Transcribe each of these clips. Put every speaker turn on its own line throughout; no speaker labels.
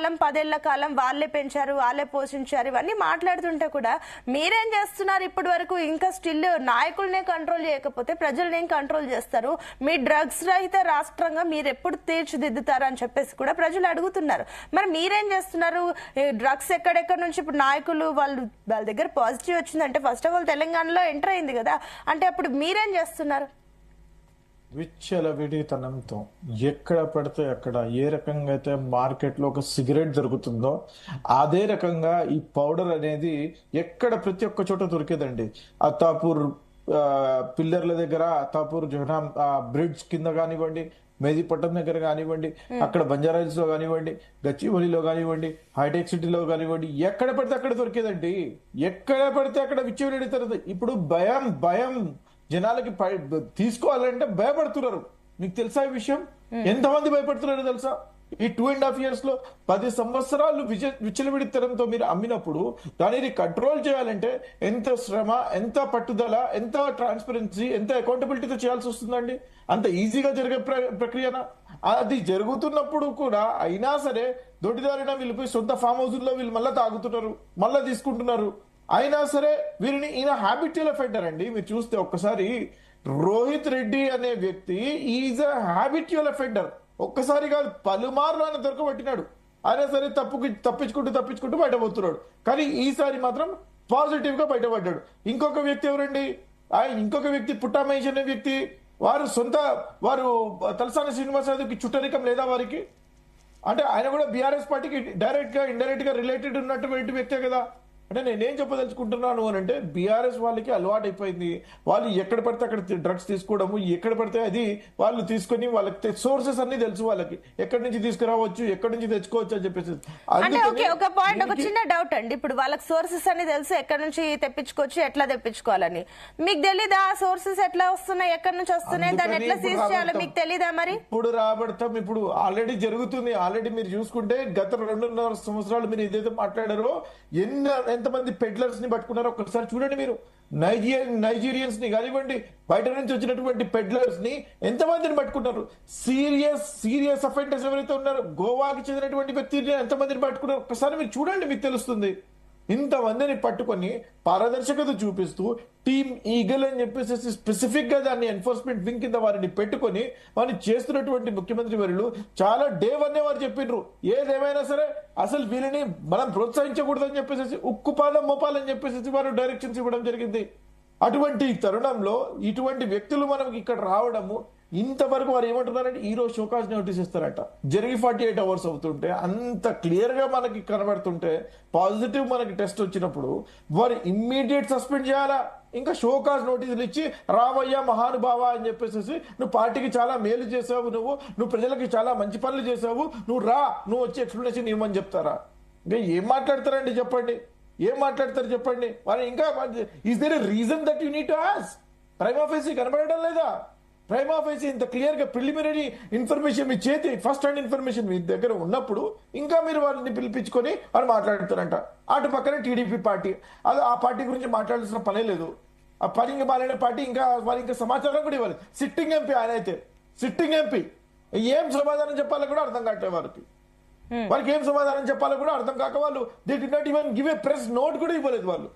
కాలం 10 ఏళ్ల కాలం వాళ్ళే పెంచారు, వాళ్ళే పోషించారు, ఇవన్నీ మాట్లాడుతుంటే కూడా మీరేం చేస్తున్నారు ఇప్పటి వరకు? ఇంకా స్టిల్ నాయకులనే కంట్రోల్ చేయకపోతే ప్రజలనేం కంట్రోల్ చేస్తారు? మీ డ్రగ్స్ రహిత రాష్ట్రంగా మీరు ఎప్పుడు తీర్చిదిద్దుతారు అని చెప్పేసి కూడా ప్రజలు అడుగుతున్నారు. మరి మీరేం చేస్తున్నారు? డ్రగ్స్ ఎక్కడెక్కడ నుంచి ఇప్పుడు నాయకులు వాళ్ళ దగ్గర పాజిటివ్ వచ్చిందంటే ఫస్ట్ ఆఫ్ ఆల్ తెలంగాణలో ఎంటర్ అయింది కదా, అంటే అప్పుడు మీరేం చేస్తున్నారు?
విచ్చలవిడితనంతో ఎక్కడ పడితే అక్కడ ఏ రకంగా అయితే మార్కెట్లో ఒక సిగరెట్ దొరుకుతుందో అదే రకంగా ఈ పౌడర్ అనేది ఎక్కడ ప్రతి ఒక్క చోట దొరికేదండి. అత్తాపూర్ పిల్లర్ల దగ్గర, అత్తాపూర్ జహనాం బ్రిడ్జ్ కింద కానివ్వండి, మెహదీపట్నం దగ్గర కానివ్వండి, అక్కడ బంజారాహిల్స్ లో కానివ్వండి, గచ్చిబౌలిలో కానివ్వండి, హైటెక్ సిటీలో కానివ్వండి, ఎక్కడ పడితే అక్కడ దొరికేదండి. ఎక్కడ పడితే అక్కడ విచ్చలవిడితనం. ఇప్పుడు భయం జనాలకి తీసుకోవాలంటే భయపడుతున్నారు. మీకు తెలుసా ఈ విషయం? ఎంతమంది భయపడుతున్నారో తెలుసా? ఈ 2.5 years లో 10 సంవత్సరాలు విచ్చలవిడితనంతో మీరు అమ్మినప్పుడు దానిని కంట్రోల్ చేయాలంటే ఎంత శ్రమ, ఎంత పట్టుదల, ఎంత ట్రాన్స్పరెన్సీ, ఎంత అకౌంటబిలిటీతో చేయాల్సి వస్తుందండి. అంత ఈజీగా జరిగే ప్రక్రియనా? అది జరుగుతున్నప్పుడు కూడా అయినా సరే దొడ్డిదారిన వీళ్ళిపోయి సొంత ఫామ్ హౌస్లో వీళ్ళు మళ్ళీ తాగుతున్నారు, మళ్ళీ తీసుకుంటున్నారు. అయినా సరే వీరిని ఈయన హ్యాబిచువల్ అఫెండర్ అండి. మీరు చూస్తే ఒక్కసారి రోహిత్ రెడ్డి అనే వ్యక్తి ఈజ్ అ హ్యాబిచువల్ అఫెండర్. ఒక్కసారి కాదు పలుమార్లు ఆయన దొరకబట్టినాడు. అయినా సరే తప్పించుకుంటూ బయటపోతున్నాడు. కానీ ఈసారి మాత్రం పాజిటివ్ గా బయటపడ్డాడు. ఇంకొక వ్యక్తి ఎవరండి? ఇంకొక వ్యక్తి పుట్టా మహేష్ అనే వ్యక్తి. వారు తలసాని శ్రీనివాసరావుకి చుట్టరికం లేదా వారికి? అంటే ఆయన కూడా బీఆర్ఎస్ పార్టీకి డైరెక్ట్ గా ఇండైరెక్ట్ గా రిలేటెడ్ ఉన్నటువంటి వ్యక్తే కదా. అంటే నేనేం చెప్పదలుచుకుంటున్నాను అని అంటే బీఆర్ఎస్ వాళ్ళకి అలవాటు అయిపోయింది. వాళ్ళు ఎక్కడ పడితే అక్కడ డ్రగ్స్ తీసుకోవడము, ఎక్కడ పడితే అది వాళ్ళు తీసుకొని వాళ్ళకి సోర్సెస్ అన్ని తెలుసు. వాళ్ళకి ఎక్కడి నుంచి తీసుకురావచ్చు, ఎక్కడి నుంచి తెచ్చుకోవచ్చు అని చెప్పేసి.
ఒక పాయింట్, ఒక చిన్న డౌట్ అండి. ఇప్పుడు వాళ్ళకి సోర్సెస్ అన్ని తెలుసు, ఎక్కడి నుంచి తెప్పించుకోవచ్చు, ఎట్లా తెప్పించుకోవాలని. మీకు తెలీదా ఆ సోర్సెస్ ఎట్లా వస్తున్నాయి, ఎక్కడి నుంచి వస్తున్నాయి, దాన్ని ఎట్లా సీజ్ చేయాలో మీకు తెలీదా? మరి
ఇప్పుడు రాబడతాం. ఇప్పుడు ఆల్రెడీ జరుగుతుంది. ఆల్రెడీ మీరు చూసుకుంటే గత 2.5 సంవత్సరాలు మీరు ఏదైతే మాట్లాడారో ఎంతమంది పెడ్లర్స్ ని పట్టుకున్నారో ఒక్కసారి చూడండి. మీరు నైజీరియన్స్ ని కానివ్వండి, బయట నుంచి వచ్చినటువంటి పెడ్లర్స్ ని ఎంతమందిని పట్టుకున్నారు. సీరియస్ అఫెండర్స్ ఎవరైతే ఉన్నారో గోవాకి చెందినటువంటి వ్యక్తిని ఎంతమందిని పట్టుకున్నారు ఒక్కసారి మీరు చూడండి, మీకు తెలుస్తుంది. ఇంతమందిని పట్టుకొని పారదర్శకత చూపిస్తూ టీమ్ ఈగల్ అని చెప్పేసి స్పెసిఫిక్ గా దాన్ని ఎన్ఫోర్స్మెంట్ వింగ్ కింద వారిని పెట్టుకొని వారిని చేస్తున్నటువంటి ముఖ్యమంత్రి వర్యులు చాలా డే 1 వారు చెప్పిండ్రు, ఏదేమైనా సరే అసలు వీళ్ళని మనం ప్రోత్సహించకూడదని చెప్పేసి ఉక్కుపాదం మోపాలని చెప్పేసి వారు డైరెక్షన్స్ ఇవ్వడం జరిగింది. అటువంటి తరుణంలో ఇటువంటి వ్యక్తులు మనకి ఇక్కడ రావడము, ఇంతవరకు వారు ఏమంటున్నారంటే ఈ రోజు షోకాజ్ నోటీస్ ఇస్తారట. జరిగి 48 hours అవుతుంటే అంత క్లియర్ గా మనకి కనబడుతుంటే పాజిటివ్ మనకి టెస్ట్ వచ్చినప్పుడు వారు ఇమ్మీడియట్ సస్పెండ్ చేయాలా? ఇంకా షోకాజ్ నోటీసులు ఇచ్చి రావయ్యా మహానుభావ అని చెప్పేసి నువ్వు పార్టీకి చాలా మేలు చేసావు, నువ్వు ప్రజలకి చాలా మంచి పనులు చేసావు, నువ్వు వచ్చి ఎక్స్ప్లెనేషన్ ఇవ్వమని చెప్తారా? ఇంకా ఏం మాట్లాడతారండి చెప్పండి? ఏం మాట్లాడతారు చెప్పండి? మరి ఇంకా is there a reason that you need to ask? Prima facie కనబడడం లేదా? ప్రైమా ఫేసీ ఇంత క్లియర్ గా ప్రిలిమినరీ ఇన్ఫర్మేషన్ మీ చేతి ఫస్ట్ హ్యాండ్ ఇన్ఫర్మేషన్ మీ దగ్గర ఉన్నప్పుడు ఇంకా మీరు వారిని పిలిపించుకొని వాళ్ళు మాట్లాడతారంట. అటు పక్కనే టీడీపీ పార్టీ, అది ఆ పార్టీ గురించి మాట్లాడాల్సిన పనే లేదు. ఆ పని మారిన పార్టీ ఇంకా వారి ఇంకా సమాచారం కూడా ఇవ్వాలి. సిట్టింగ్ ఎంపీ ఆయన అయితే, సిట్టింగ్ ఎంపీ ఏం సమాధానం చెప్పాలో కూడా అర్థం కావట్లేదు వారికి ఏం సమాధానం చెప్పాలో కూడా అర్థం కాక వాళ్ళు they did not even give a press note కూడా ఇవ్వలేదు వాళ్ళు.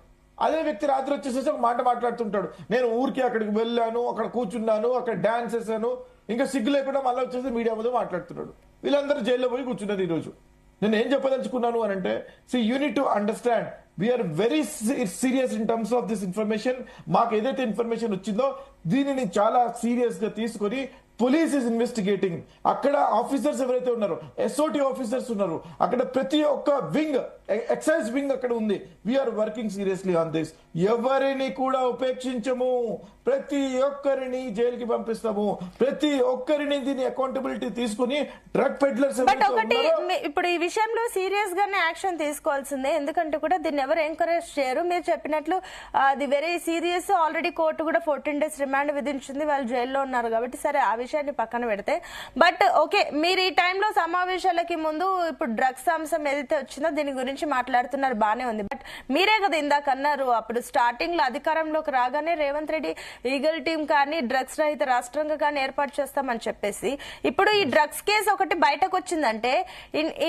అదే వ్యక్తి రాత్రి వచ్చేసేసి ఒక మాట మాట్లాడుతుంటాడు, నేను ఊరికి అక్కడికి వెళ్ళాను, అక్కడ కూర్చున్నాను, అక్కడ డాన్స్ చేశాను, ఇంకా సిగ్గు లేకుండా మళ్ళీ వచ్చేసి మీడియా మీద మాట్లాడుతున్నాడు. వీళ్ళందరూ జైల్లో పోయి కూర్చున్నారు. ఈరోజు నేను ఏం చెప్పదలుచుకున్నాను అని అంటే, you need to understand we are very serious in terms of this information. మాకు ఏదైతే ఇన్ఫర్మేషన్ వచ్చిందో దీనిని చాలా సీరియస్ గా తీసుకొని పోలీస్ ఇస్ ఇన్వెస్టిగేటింగ్. అక్కడ ఆఫీసర్స్ ఎవరైతే ఉన్నారో, ఎస్ఓటి ఆఫీసర్స్ ఉన్నారు, అక్కడ ప్రతి ఒక్క వింగ్, ఎక్సైజ్ వింగ్ అక్కడ ఉంది. We are working seriously on this. ఎవరిని కూడా ఉపేక్షించము, ప్రతి ఒక్కరిని జైలుకి పంపిస్తాము, ప్రతి ఒక్కరిని దీని అకౌంటబిలిటీ తీసుకుని డ్రగ్ పెడ్లర్స్.
ఇప్పుడు ఈ విషయంలో సీరియస్ గానే యాక్షన్ తీసుకోవాల్సిందే, ఎందుకంటే కూడా దీన్ని ఎవరు ఎంకరేజ్ చేయరు. మీరు చెప్పినట్లు అది వెరీ సీరియస్. ఆల్రెడీ కోర్టు కూడా 14 days రిమాండ్ విధించింది, వాళ్ళు జైల్లో ఉన్నారు కాబట్టి సరే ఆ విషయాన్ని పక్కన పెడితే. బట్ ఓకే, మీరు ఈ టైంలో సమావేశాలకి ముందు ఇప్పుడు డ్రగ్స్ అంశం ఏదైతే వచ్చిందో దీని గురించి మాట్లాడుతున్నారు, బానే ఉంది. బట్ మీరే కదా ఇందాక అన్నారు, అప్పుడు స్టార్టింగ్ లో అధికారంలోకి రాగానే రేవంత్ రెడ్డి ఈగల్ టీమ్ కానీ డ్రగ్స్ రహిత రాష్ట్రంగా కానీ ఏర్పాటు చేస్తామని చెప్పేసి ఇప్పుడు ఈ డ్రగ్స్ కేసు ఒకటి బయటకు వచ్చిందంటే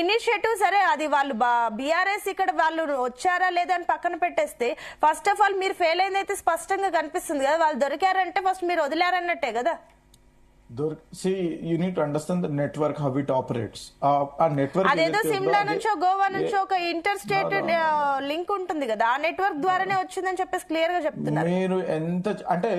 ఇనిషియేటివ్ సరే అది వాళ్ళు బీఆర్ఎస్ ఇక్కడ వాళ్ళు వచ్చారా లేదా అని పక్కన పెట్టేస్తే ఫస్ట్ ఆఫ్ ఆల్ మీరు ఫెయిల్ అయిందైతే స్పష్టంగా కనిపిస్తుంది కదా. వాళ్ళు దొరికారంటే ఫస్ట్ మీరు వదిలారన్నట్టే కదా.
you need to understand the network, how it operates. ఆ నెట్వర్క్
అదేదో సిమ్లా నుంచో గోవా నుంచో ఒక ఇంటర్ స్టేట్ లింక్ ఉంటుంది కదా, ఆ నెట్వర్క్ ద్వారానే వచ్చిందని చెప్పేసి క్లియర్ గా చెప్తున్నారు.
మీరు ఎంత అంటే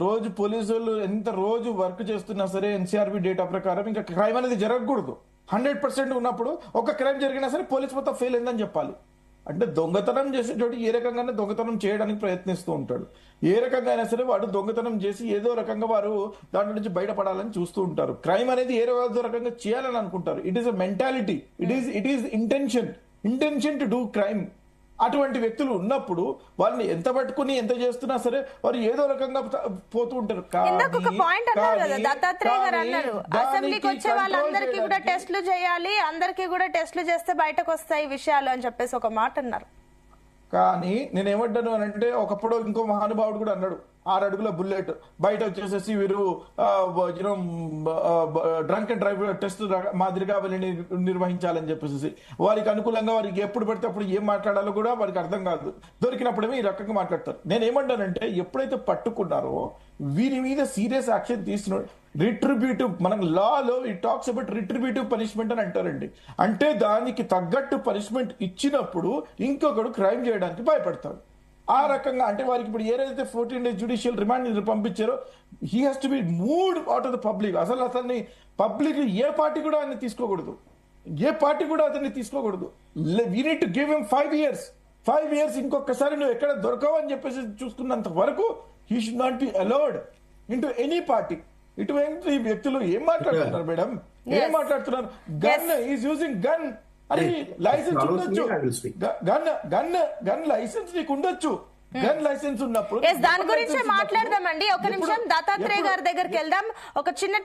రోజు పోలీసులు ఎంత రోజు వర్క్ చేస్తున్నా సరే ఎన్సీఆర్బీ డేటా ప్రకారం ఇంకా క్రైమ్ అనేది జరగకూడదు. 100% ఉన్నప్పుడు ఒక క్రైమ్ జరిగినా సరే పోలీస్ మొత్తం ఫెయిల్ అయిందని చెప్పాలి. అంటే దొంగతనం చేసేటోడు ఏ రకంగానే దొంగతనం చేయడానికి ప్రయత్నిస్తూ ఉంటాడు. ఏ రకంగా అయినా సరే వాడు దొంగతనం చేసి ఏదో రకంగా వారు దాంట్లో నుంచి బయటపడాలని చూస్తూ ఉంటారు. క్రైమ్ అనేది ఏదో రకంగా చేయాలని అనుకుంటారు. It is a mentality, it is intention to do crime. అటువంటి వ్యక్తులు ఉన్నప్పుడు వాళ్ళని ఎంత పట్టుకుని ఎంత చేస్తున్నా సరే వారు ఏదో రకంగా పోతూ ఉంటారు.
ఒక పాయింట్ అన్నారు కదా దత్తాత్రేయ గారు, అన్నారు అసెంబ్లీకి వచ్చే వాళ్ళందరికీ కూడా టెస్టులు చేయాలి, అందరికీ కూడా టెస్టులు చేస్తే బయటకు వస్తాయి విషయాలు అని చెప్పేసి ఒక మాట అన్నారు.
కానీ నేనేమంటాను అని అంటే ఒకప్పుడు ఇంకో మహానుభావుడు కూడా అన్నాడు 6 అడుగుల బుల్లెట్ బయట వచ్చేసేసి వీరు డ్రంక్ అండ్ డ్రైవ్ టెస్ట్ మాదిరిగా వీళ్ళని నిర్వహించాలని చెప్పేసి వారికి అనుకూలంగా వారికి ఎప్పుడు పడితే అప్పుడు ఏం మాట్లాడాలో కూడా వారికి అర్థం కాదు. దొరికినప్పుడేమో ఈ రకంగా మాట్లాడతారు. నేనేమంటానంటే ఎప్పుడైతే పట్టుకున్నారో వీరి మీద సీరియస్ యాక్షన్ తీసుకున్నాడు. రిట్రిబ్యూటివ్, మనకు లాలో ఇట్ టాక్స్ అబౌట్ రిట్రిబ్యూటివ్ పనిష్మెంట్ అని అంటారండి. అంటే దానికి తగ్గట్టు పనిష్మెంట్ ఇచ్చినప్పుడు ఇంకొకడు క్రైమ్ చేయడానికి భయపడతాడు. ఆ రకంగా అంటే వారికి ఇప్పుడు ఏదైతే 14 days జ్యుడిషియల్ రిమాండ్ పంపించారో he has to be moved out of the public. అతన్ని పబ్లిక్ ఏ పార్టీ కూడా ఆయన తీసుకోకూడదు, ఏ పార్టీ కూడా అతన్ని తీసుకోకూడదు. We need to give him 5 years. 5 years ఇంకొకసారి నువ్వు ఎక్కడ దొరకవు అని చెప్పేసి చూసుకున్నంత వరకు he should not be allowed in to any party. ఇటువంటి వ్యక్తులు ఏం మాట్లాడుతున్నారు మేడం, ఏం మాట్లాడుతున్నారు? Gun is using gun. అది లైసెన్స్ ఉండొచ్చు, గన్ లైసెన్స్ నీకు ఉండొచ్చు. గన్ లైసెన్స్ ఉన్నప్పుడు
దాని గురించే మాట్లాడదామండి. ఒక నిమిషం దత్తాత్రేయ గారి దగ్గరికి వెళ్దాం. ఒక చిన్న